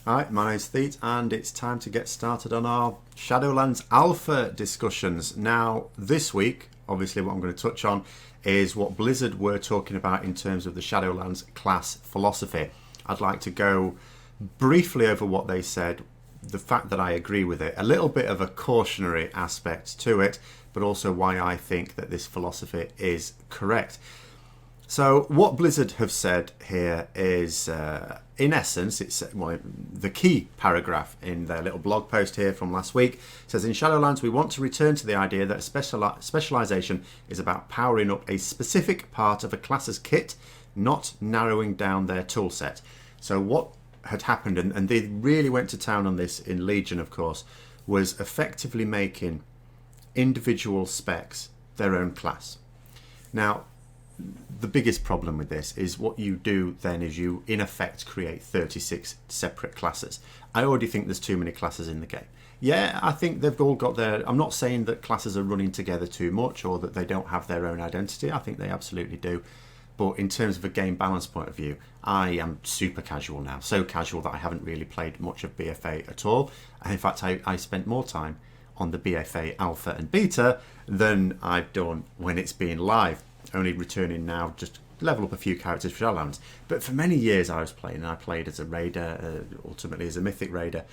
Hi, my name's Thete, and it's time to get started on our Shadowlands Alpha discussions. Now, this week, obviously what I'm going to touch on is what Blizzard were talking about in terms of the Shadowlands class philosophy. I'd like to go briefly over what they said, the fact that I agree with it, a little bit of a cautionary aspect to it, but also why I think that this philosophy is correct. So what Blizzard have said here is, in essence, it's the key paragraph in their little blog post here from last week says, in Shadowlands, we want to return to the idea that specialization is about powering up a specific part of a class's kit, not narrowing down their toolset. So what had happened, and they really went to town on this in Legion, of course, was effectively making individual specs their own class. Now, the biggest problem with this is what you do then is you in effect create 36 separate classes. I already think there's too many classes in the game. Yeah, I think they've all got their... I'm not saying that classes are running together too much or that they don't have their own identity. I think they absolutely do. But in terms of a game balance point of view, I am super casual now. So casual that I haven't really played much of BFA at all. And in fact, I spent more time on the BFA Alpha and Beta than I've done when it's been live. Only returning now, just level up a few characters for Shadowlands. But for many years I was playing, and I played as a raider, ultimately as a mythic raider.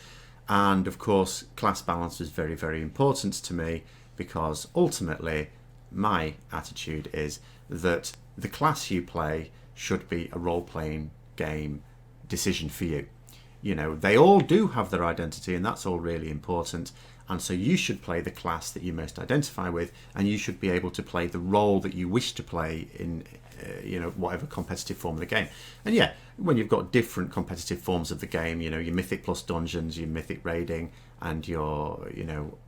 And of course, class balance was very, very important to me because ultimately my attitude is that the class you play should be a role-playing game decision for you. You know, they all do have their identity, and that's all really important. And so you should play the class that you most identify with, and you should be able to play the role that you wish to play in, whatever competitive form of the game. And yeah, when you've got different competitive forms of the game, you know, your Mythic plus Dungeons, your Mythic raiding, and your,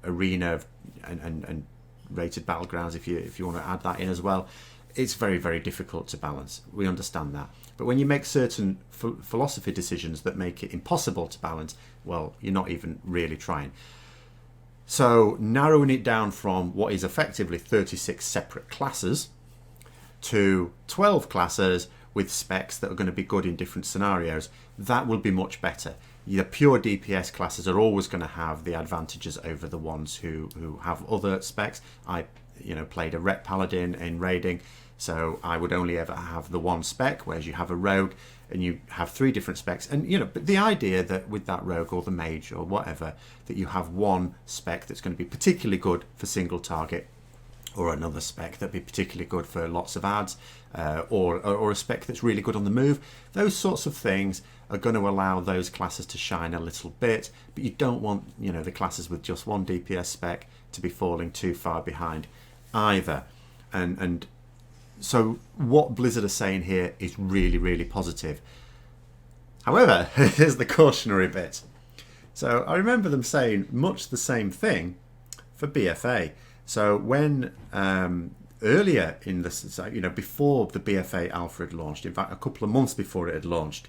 arena and rated battlegrounds, if you want to add that in as well, it's very, very difficult to balance. We understand that. But when you make certain philosophy decisions that make it impossible to balance, well, you're not even really trying. So narrowing it down from what is effectively 36 separate classes to 12 classes with specs that are going to be good in different scenarios, that will be much better. The pure DPS classes are always going to have the advantages over the ones who have other specs. I played a Rep Paladin in raiding, so I would only ever have the one spec, whereas you have a rogue and you have 3 different specs. And but the idea that with that rogue or the mage or whatever, that you have one spec that's going to be particularly good for single target, or another spec that'd be particularly good for lots of ads, or a spec that's really good on the move, those sorts of things are going to allow those classes to shine a little bit. But you don't want the classes with just one DPS spec to be falling too far behind either. And so what Blizzard are saying here is really, really positive. However, here's the cautionary bit. So I remember them saying much the same thing for BFA. So when earlier in the, before the BFA Alpha had launched, in fact a couple of months before it had launched,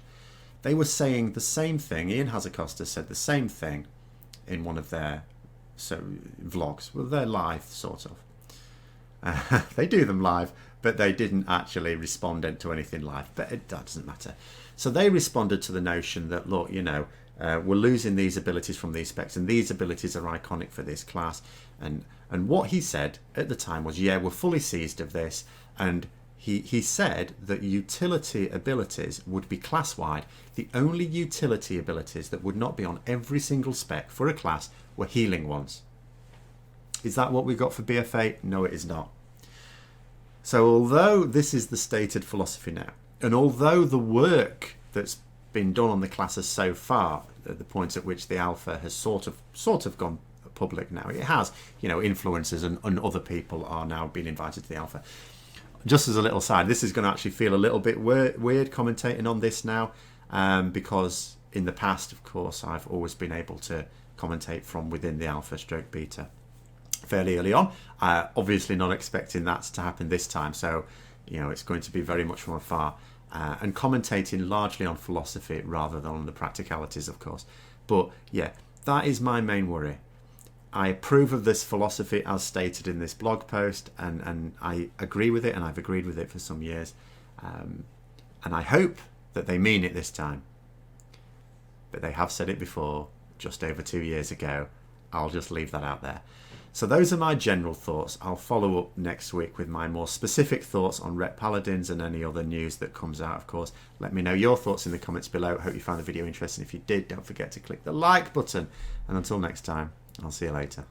they were saying the same thing. Ian Hazacosta said the same thing in one of their vlogs. Well, they're live, sort of. They do them live, but they didn't actually respond to anything live. But that doesn't matter. So they responded to the notion that, look, we're losing these abilities from these specs, and these abilities are iconic for this class. And what he said at the time was, yeah, we're fully seized of this. And he said that utility abilities would be class-wide. The only utility abilities that would not be on every single spec for a class were healing ones. Is that what we got for BFA? No, it is not. So although this is the stated philosophy now, and although the work that's been done on the classes so far, at the point at which the alpha has sort of gone public now, it has, influencers and other people are now being invited to the alpha. Just as a little side, this is going to actually feel a little bit weird commentating on this now, because in the past, of course, I've always been able to commentate from within the alpha stroke beta fairly early on. Obviously not expecting that to happen this time, so it's going to be very much from afar and commentating largely on philosophy rather than on the practicalities, of course. But yeah, that is my main worry. I approve of this philosophy as stated in this blog post, and I agree with it, and I've agreed with it for some years, and I hope that they mean it this time. but they have said it before, just over 2 years ago. I'll just leave that out there. So those are my general thoughts. I'll follow up next week with my more specific thoughts on Ret Paladins and any other news that comes out, of course. Let me know your thoughts in the comments below. Hope you found the video interesting. If you did, don't forget to click the like button. And until next time, I'll see you later.